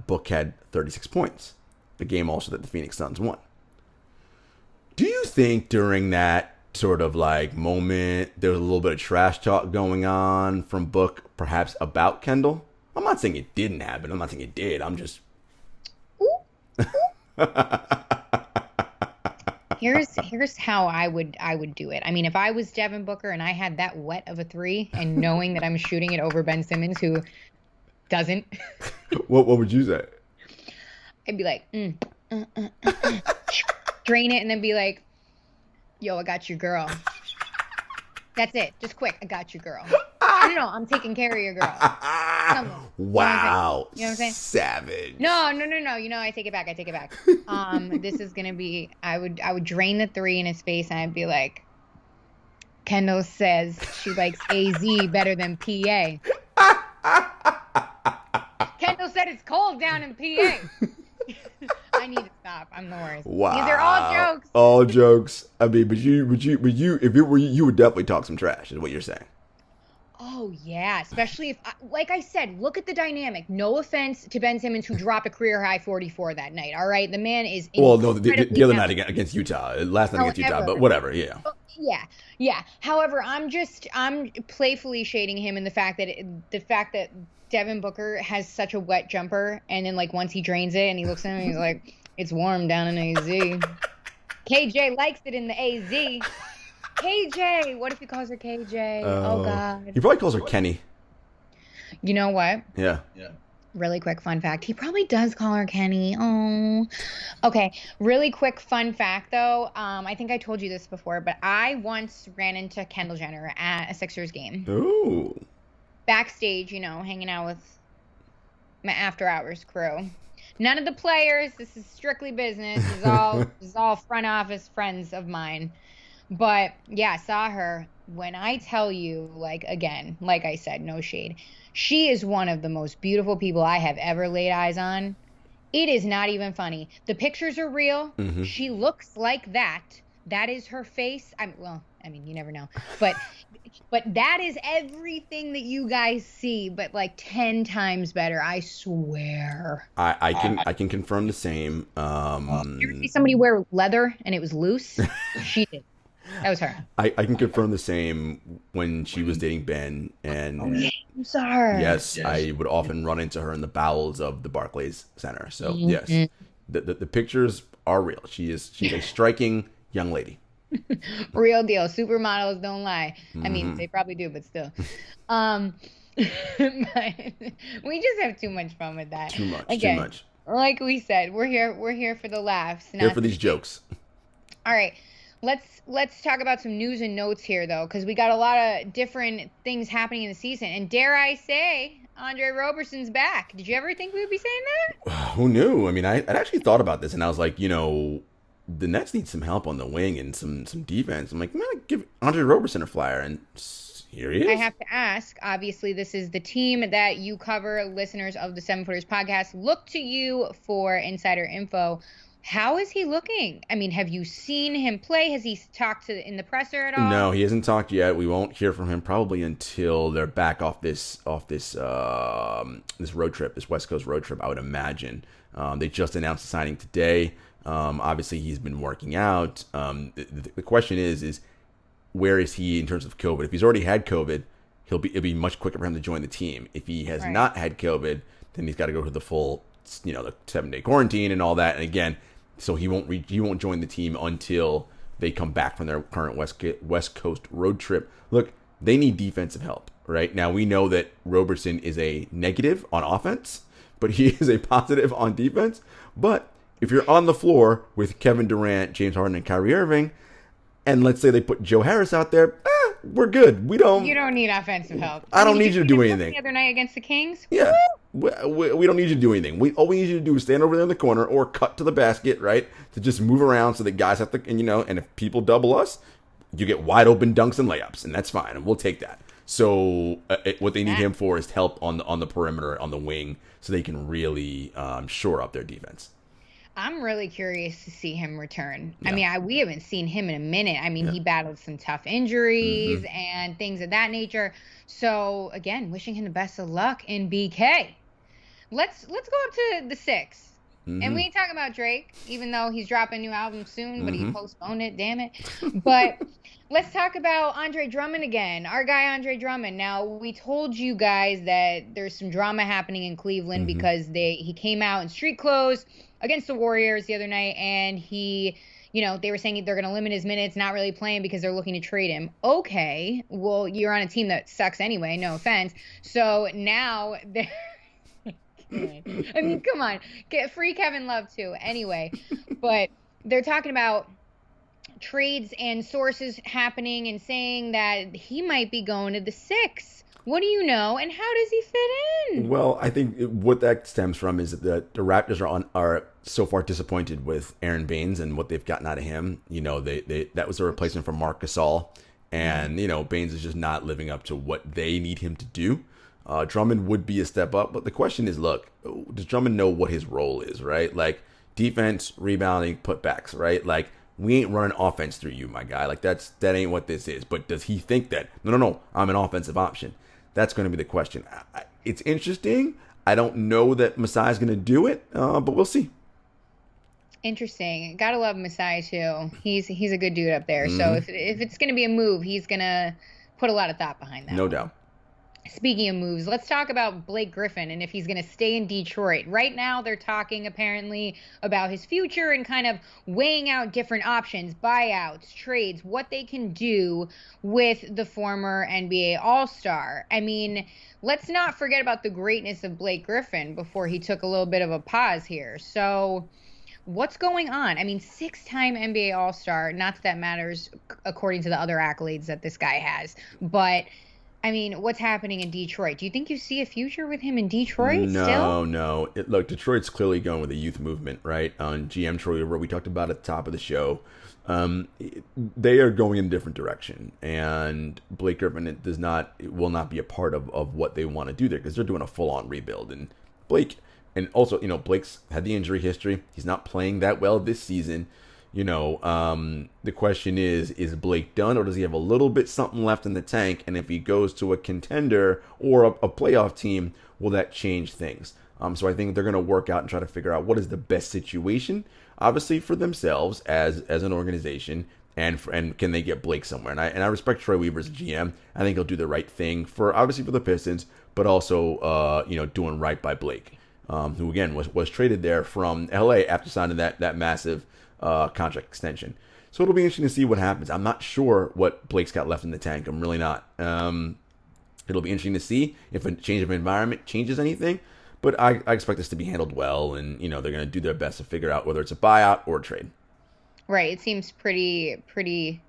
Speaker 4: Book had 36 points. The game also that the Phoenix Suns won. Do you think during that sort of like moment, there was a little bit of trash talk going on from Book, perhaps about Kendall? I'm not saying it didn't happen. I'm not saying it did. I'm just...
Speaker 3: Here's how I would do it. I mean, if I was Devin Booker and I had that wet of a three, and knowing that I'm shooting it over Ben Simmons, who doesn't.
Speaker 4: What would you say?
Speaker 3: I'd be like, drain it, and then be like, yo, I got your girl. That's it. Just quick. I got your girl. No, I'm taking care of your girl.
Speaker 4: Wow.
Speaker 3: You know what I'm saying?
Speaker 4: Savage.
Speaker 3: No. I take it back. This is gonna be. I would drain the three in his face, and I'd be like, Kendall says she likes AZ better than PA. Kendall said it's cold down in PA. I need to stop. I'm the worst.
Speaker 4: Wow.
Speaker 3: These are all jokes.
Speaker 4: All jokes. I mean, but you, if it were you would definitely talk some trash, is what you're saying.
Speaker 3: Oh, yeah. Especially if, like I said, look at the dynamic. No offense to Ben Simmons, who dropped a career-high 44 that night, all right? The man is
Speaker 4: well, no, the other night against Utah. Last night against Utah, but whatever, yeah.
Speaker 3: Yeah. However, I'm playfully shading him in the fact that Devin Booker has such a wet jumper, and then, like, once he drains it and he looks at him, he's like, it's warm down in AZ. KJ likes it in the AZ. KJ. What if he calls her KJ? Oh, God.
Speaker 4: He probably calls her Kenny.
Speaker 3: You know what?
Speaker 4: Yeah.
Speaker 3: Really quick fun fact. He probably does call her Kenny. Oh. Okay. Really quick fun fact, though. I think I told you this before, but I once ran into Kendall Jenner at a Sixers game.
Speaker 4: Ooh.
Speaker 3: Backstage, hanging out with my after hours crew. None of the players. This is strictly business. This is all front office friends of mine. But yeah, I saw her. When I tell you, like I said, no shade. She is one of the most beautiful people I have ever laid eyes on. It is not even funny. The pictures are real. Mm-hmm. She looks like that. That is her face. You never know. But that is everything that you guys see, but like 10 times better. I swear.
Speaker 4: I can confirm the same.
Speaker 3: You ever see somebody wear leather and it was loose? She did. That was her.
Speaker 4: I can confirm the same when she was dating Ben, and
Speaker 3: I'm sorry.
Speaker 4: Yes, I would often run into her in the bowels of the Barclays Center. So yes, the pictures are real. She's a striking young lady.
Speaker 3: Real deal. Supermodels don't lie. I mean, they probably do, but still. But we just have too much fun with that.
Speaker 4: Too much.
Speaker 3: Like we said, we're here for the laughs.
Speaker 4: Here for these jokes.
Speaker 3: All right. Let's talk about some news and notes here, though, because we got a lot of different things happening in the season. And dare I say, Andre Roberson's back. Did you ever think we would be saying that?
Speaker 4: Who knew? I mean, I'd actually thought about this, and I was like, the Nets need some help on the wing and some defense. I'm like, I'm gonna give Andre Roberson a flyer, and here he is.
Speaker 3: I have to ask, obviously, this is the team that you cover, listeners of the Seven Footers podcast. Look to you for insider info. How is he looking? I mean, have you seen him play? Has he talked in the presser at all?
Speaker 4: No, he hasn't talked yet. We won't hear from him probably until they're back off this road trip, this West Coast road trip, I would imagine. They just announced the signing today. Obviously, he's been working out. The question is where is he in terms of COVID? If he's already had COVID, it'll be much quicker for him to join the team. If he has not had COVID, then he's got to go through the full, the 7-day quarantine and all that. And again, so he won't join the team until they come back from their current West Coast road trip. Look, they need defensive help right now. We know that Roberson is a negative on offense, but he is a positive on defense. But if you're on the floor with Kevin Durant, James Harden, and Kyrie Irving, and let's say they put Joe Harris out there, we're good. You
Speaker 3: don't need offensive help.
Speaker 4: I don't need you to do anything.
Speaker 3: The other night against the Kings?
Speaker 4: Yeah. We don't need you to do anything. All we need you to do is stand over there in the corner or cut to the basket, right? To just move around so that guys have to, and if people double us, you get wide open dunks and layups, and that's fine, and we'll take that. So what they need him for is help on the perimeter, on the wing, so they can really shore up their defense.
Speaker 3: I'm really curious to see him return. Yeah. I mean, we haven't seen him in a minute. I mean, he battled some tough injuries and things of that nature. So, again, wishing him the best of luck in BK. Let's go up to the 6. And we ain't talking about Drake, even though he's dropping a new album soon, but he postponed it, damn it. But let's talk about Andre Drummond again, our guy Andre Drummond. Now, we told you guys that there's some drama happening in Cleveland because he came out in street clothes against the Warriors the other night, and they were saying they're going to limit his minutes, not really playing because they're looking to trade him. Okay, well, you're on a team that sucks anyway, no offense. So now I mean, come on, get free Kevin Love too. Anyway, but they're talking about trades and sources happening and saying that he might be going to the 6. What do you know, and how does he fit in?
Speaker 4: Well, I think what that stems from is that the Raptors are so far disappointed with Aaron Baines and what they've gotten out of him. That was a replacement for Marc Gasol, and Baines is just not living up to what they need him to do. Drummond would be a step up, but the question is, look, does Drummond know what his role is, right? Like defense, rebounding, putbacks, right? Like we ain't running offense through you, my guy. Like that ain't what this is. But does he think that? No, I'm an offensive option. That's going to be the question. It's interesting. I don't know that Masai's going to do it, but we'll see.
Speaker 3: Interesting. Gotta love Masai too. He's a good dude up there. So if it's going to be a move, he's going to put a lot of thought behind that.
Speaker 4: No doubt.
Speaker 3: Speaking of moves, let's talk about Blake Griffin and if he's going to stay in Detroit. Right now, they're talking apparently about his future and kind of weighing out different options, buyouts, trades, what they can do with the former NBA All-Star. I mean, let's not forget about the greatness of Blake Griffin before he took a little bit of a pause here. So what's going on? I mean, 6-time NBA All-Star, not that matters according to the other accolades that this guy has, but I mean, what's happening in Detroit? Do you think you see a future with him in Detroit still?
Speaker 4: No. Look, Detroit's clearly going with a youth movement, right? On GM Troy, where we talked about at the top of the show, they are going in a different direction, and Blake Griffin will not be a part of what they want to do there because they're doing a full-on rebuild. And Blake's had the injury history. He's not playing that well this season. The question is Blake done, or does he have a little bit something left in the tank? And if he goes to a contender or a playoff team, will that change things? So I think they're going to work out and try to figure out what is the best situation, obviously for themselves as an organization, and can they get Blake somewhere? And I respect Troy Weaver as a GM. I think he'll do the right thing for the Pistons, but also doing right by Blake, who again was traded there from LA after signing that massive contract extension. So it'll be interesting to see what happens. I'm not sure what Blake's got left in the tank. I'm really not. It'll be interesting to see if a change of environment changes anything. But I expect this to be handled well, and they're going to do their best to figure out whether it's a buyout or a trade.
Speaker 3: Right. It seems pretty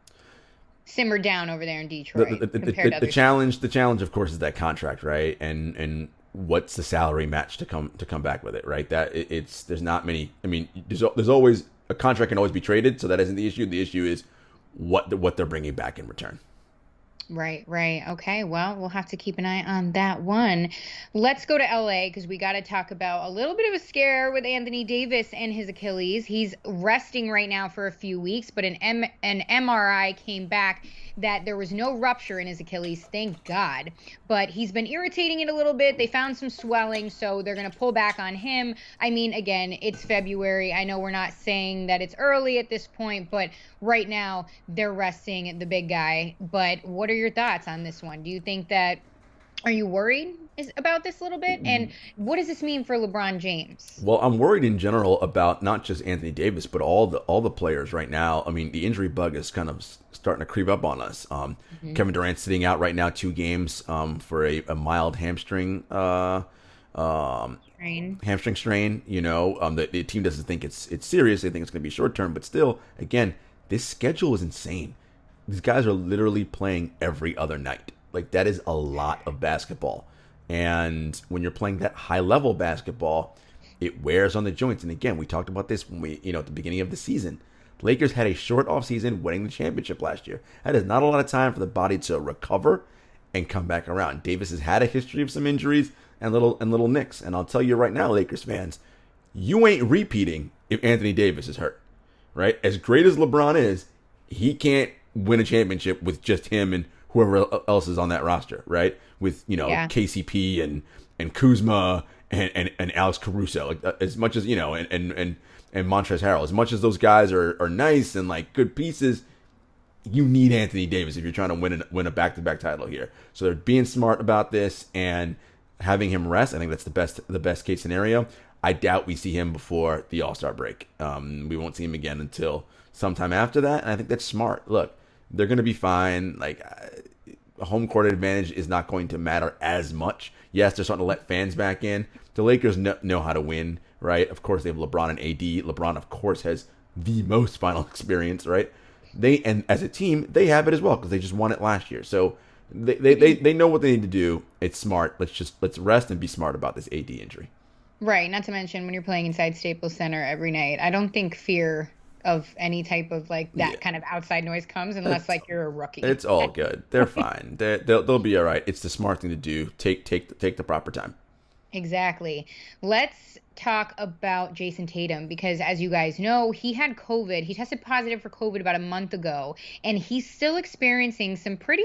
Speaker 3: simmered down over there in Detroit compared to other
Speaker 4: the challenge, of course, is that contract, right? And what's the salary match to come back with it, right? That it's there's not many. I mean, there's always a contract can always be traded, so that isn't the issue. The issue is what they're bringing back in return.
Speaker 3: Right, right. Okay, well, we'll have to keep an eye on that one. Let's go to LA because we got to talk about a little bit of a scare with Anthony Davis and his Achilles. He's resting right now for a few weeks, but an MRI came back that there was no rupture in his Achilles, thank God. But he's been irritating it a little bit. They found some swelling, so they're going to pull back on him. I mean, again, it's February. I know we're not saying that it's early at this point, but right now they're resting the big guy. But what are your thoughts on this one? Do you think that, are you worried about this a little bit? And what does this mean for LeBron James?
Speaker 4: Well, I'm worried in general about not just Anthony Davis, but all the players right now. I mean, the injury bug is kind of starting to creep up on us. Kevin Durant sitting out right now 2 games for a mild hamstring strain. You know, the team doesn't think it's serious. They think it's going to be short term, but still, again, this schedule is insane. These guys are literally playing every other night. Like, that is a lot of basketball. And when you're playing that high level basketball, it wears on the joints. And again, we talked about this when we, at the beginning of the season. Lakers had a short offseason winning the championship last year. That is not a lot of time for the body to recover and come back around. Davis has had a history of some injuries and little nicks. And I'll tell you right now, Lakers fans, you ain't repeating if Anthony Davis is hurt. Right? As great as LeBron is, he can't win a championship with just him and whoever else is on that roster, right? With, KCP and Kuzma and Alex Caruso. Like, as much as, and Montrezl Harrell, as much as those guys are nice and like good pieces, you need Anthony Davis if you're trying to win a back-to-back title here. So they're being smart about this and having him rest. I think that's the best case scenario. I doubt we see him before the All-Star break. We won't see him again until sometime after that, and I think that's smart. Look, they're going to be fine. Like, home court advantage is not going to matter as much. Yes, they're starting to let fans back in. The Lakers know how to win, right? Of course, they have LeBron and AD. LeBron, of course, has the most final experience, right? And as a team, they have it as well because they just won it last year. So they know what they need to do. It's smart. Let's rest and be smart about this AD injury.
Speaker 3: Right. Not to mention when you're playing inside Staples Center every night, I don't think fear of any type of like that kind of outside noise comes unless like you're a rookie.
Speaker 4: It's all good. They're fine. They'll be all right. It's the smart thing to do. Take the proper time.
Speaker 3: Exactly. Let's talk about Jason Tatum because, as you guys know, he had COVID. He tested positive for COVID about a month ago, and he's still experiencing some pretty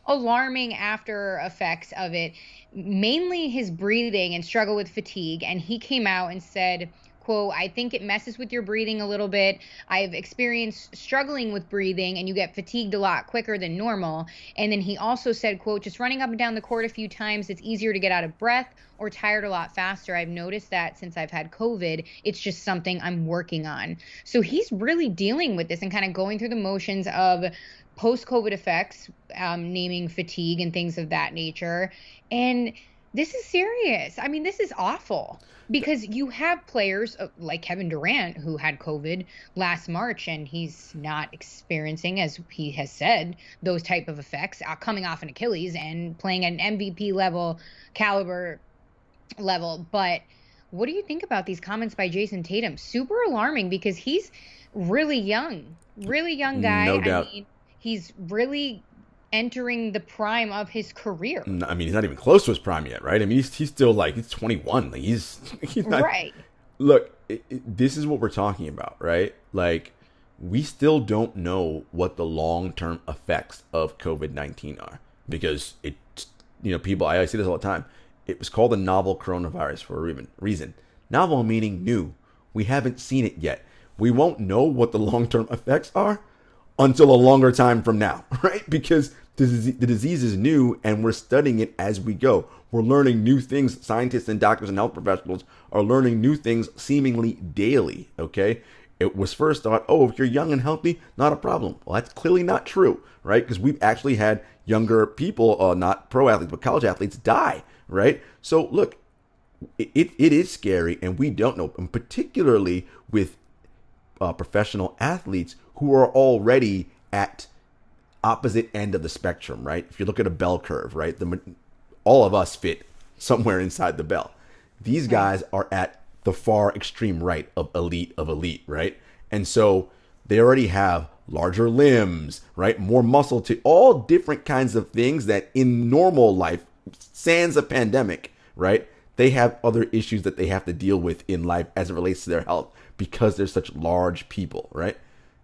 Speaker 3: alarming after effects of it, mainly his breathing and struggle with fatigue. And he came out and said, quote, I think it messes with your breathing a little bit. I've experienced struggling with breathing and you get fatigued a lot quicker than normal. And then he also said, quote, just running up and down the court a few times, it's easier to get out of breath or tired a lot faster. I've noticed that since I've had COVID, it's just something I'm working on. So he's really dealing with this and kind of going through the motions of post-COVID effects, naming fatigue and things of that nature. And this is serious. I mean, this is awful because you have players like Kevin Durant who had COVID last March and he's not experiencing, as he has said, those type of effects coming off an Achilles and playing at an MVP caliber level. But what do you think about these comments by Jason Tatum? Super alarming because he's really young guy.
Speaker 4: No doubt.
Speaker 3: I mean, he's really entering the prime of his career.
Speaker 4: I mean, he's not even close to his prime yet, right? I mean, he's still like, he's 21. Like, he's not,
Speaker 3: right.
Speaker 4: Look, this is what we're talking about, right? Like, we still don't know what the long-term effects of COVID-19 are because people, I say this all the time. It was called a novel coronavirus for a reason. Novel meaning new. We haven't seen it yet. We won't know what the long-term effects are until a longer time from now, right? Because the disease is new and we're studying it as we go. We're learning new things. Scientists and doctors and health professionals are learning new things seemingly daily, okay? It was first thought, if you're young and healthy, not a problem. Well, that's clearly not true, right? Because we've actually had younger people, not pro athletes, but college athletes die, right? So look, it is scary and we don't know, and particularly with professional athletes who are already at opposite end of the spectrum, right? If you look at a bell curve, right, all of us fit somewhere inside the bell. These guys are at the far extreme right of elite, right? And so they already have larger limbs, right? More muscle to all different kinds of things that in normal life, sans a pandemic, right? They have other issues that they have to deal with in life as it relates to their health because they're such large people, right?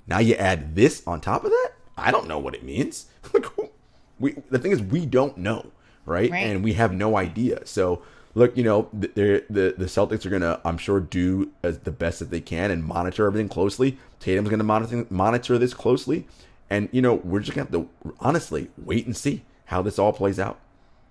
Speaker 4: Now you add this on top of that? I don't know what it means. The thing is, we don't know, right? And we have no idea. So, look, the Celtics are going to, I'm sure, do as the best that they can and monitor everything closely. Tatum's going to monitor this closely. And, we're just going to have to, honestly, wait and see how this all plays out.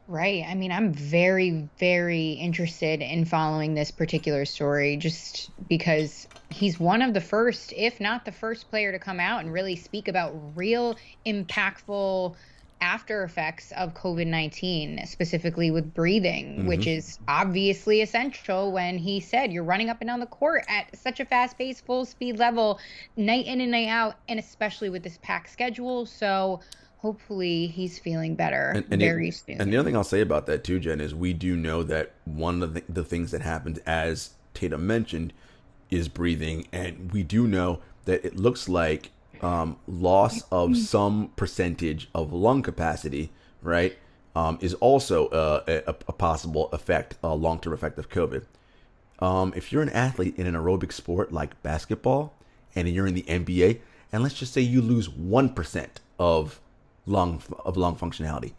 Speaker 3: Right. I mean, I'm very, very interested in following this particular story just because he's one of the first, if not the first player to come out and really speak about real impactful after effects of COVID-19, specifically with breathing, which is obviously essential when he said you're running up and down the court at such a fast-paced, full-speed level, night in and night out, and especially with this packed schedule. So hopefully he's feeling better very soon.
Speaker 4: And the other thing I'll say about that too, Jen, is we do know that one of the things that happens, as Tatum mentioned, is breathing. And we do know that it looks like loss of some percentage of lung capacity, right, is also a possible effect, a long-term effect of COVID. If you're an athlete in an aerobic sport like basketball and you're in the NBA, and let's just say you lose 1% of lung functionality,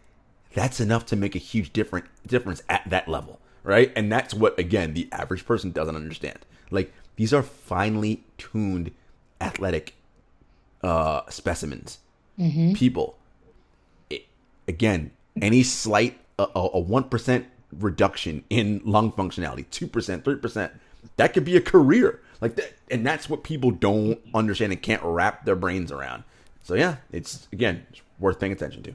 Speaker 4: that's enough to make a huge difference at that level, right? And that's what, again, the average person doesn't understand. Like, these are finely tuned athletic specimens, people. Again, any slight a 1% reduction in lung functionality, 2%, 3%, that could be a career like that. And that's what people don't understand and can't wrap their brains around. So yeah, it's worth paying attention to.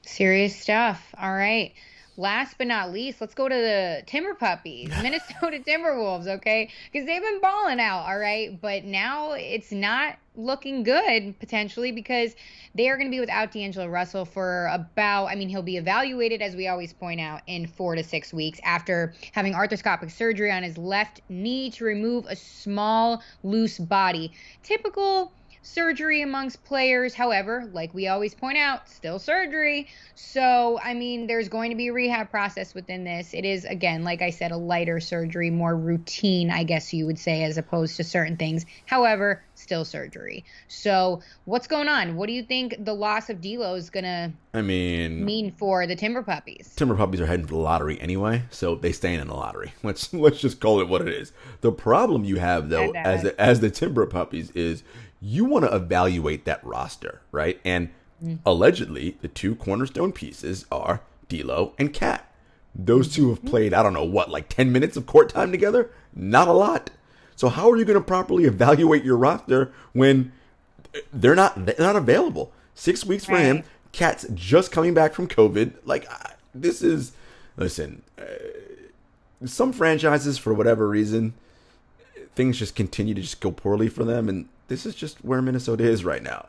Speaker 3: Serious stuff. All right. Last but not least, let's go to the Timber Puppies, Minnesota Timberwolves, okay? Because they've been balling out, all right? But now it's not looking good, potentially, because they are going to be without D'Angelo Russell for he'll be evaluated, as we always point out, in 4 to 6 weeks after having arthroscopic surgery on his left knee to remove a small, loose body. Typical surgery amongst players, however, like we always point out, still surgery. So, there's going to be a rehab process within this. It is, again, like I said, a lighter surgery, more routine, I guess you would say, as opposed to certain things. However, still surgery. So, what's going on? What do you think the loss of D'Lo is going to mean for the Timber Puppies?
Speaker 4: Timber Puppies are heading for the lottery anyway, so they stay in the lottery. Let's just call it what it is. The problem you have, though, as the Timber Puppies is you want to evaluate that roster, right? And allegedly, the two cornerstone pieces are D'Lo and Cat. Those two have played, 10 minutes of court time together? Not a lot. So how are you going to properly evaluate your roster when they're not available? 6 weeks for him. Cat's just coming back from COVID. Some franchises, for whatever reason, things just continue to just go poorly for them, and this is just where Minnesota is right now.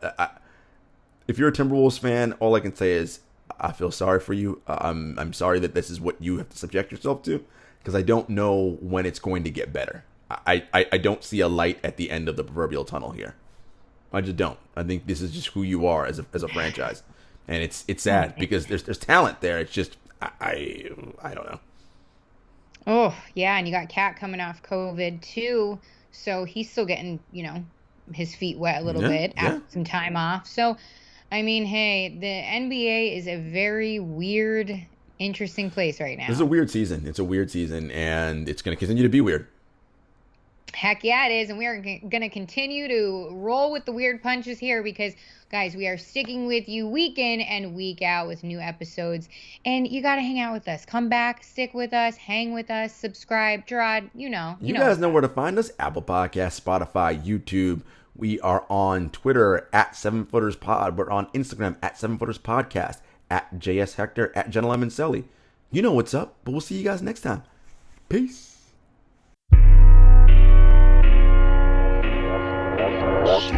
Speaker 4: If you're a Timberwolves fan, all I can say is I feel sorry for you. I'm sorry that this is what you have to subject yourself to, because I don't know when it's going to get better. I don't see a light at the end of the proverbial tunnel here. I just don't. I think this is just who you are as a franchise, and it's sad because there's talent there. It's just I don't know.
Speaker 3: Oh yeah, and you got Cat coming off COVID too, so he's still getting his feet wet a little bit after some time off. So, hey, the NBA is a very weird, interesting place right now.
Speaker 4: This is a weird season. It's a weird season, and it's going to continue to be weird.
Speaker 3: Heck yeah, it is, and we are going to continue to roll with the weird punches here because, guys, we are sticking with you week in and week out with new episodes, and you got to hang out with us. Come back, stick with us, hang with us, subscribe, Jarod, you
Speaker 4: guys know where to find us. Apple Podcasts, Spotify, YouTube. We are on Twitter at 7footerspod. We're on Instagram at 7footerspodcast, at JS Hector, at Jenna Lemon Selly. You know what's up, but we'll see you guys next time. Peace.
Speaker 5: Spent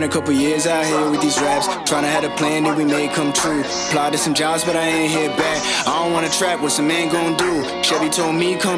Speaker 5: a couple years out here with these raps, trying to have a plan that we made come true. Applied to some jobs, but I ain't hit back. I don't wanna trap, what some man gon' do? Chevy told me come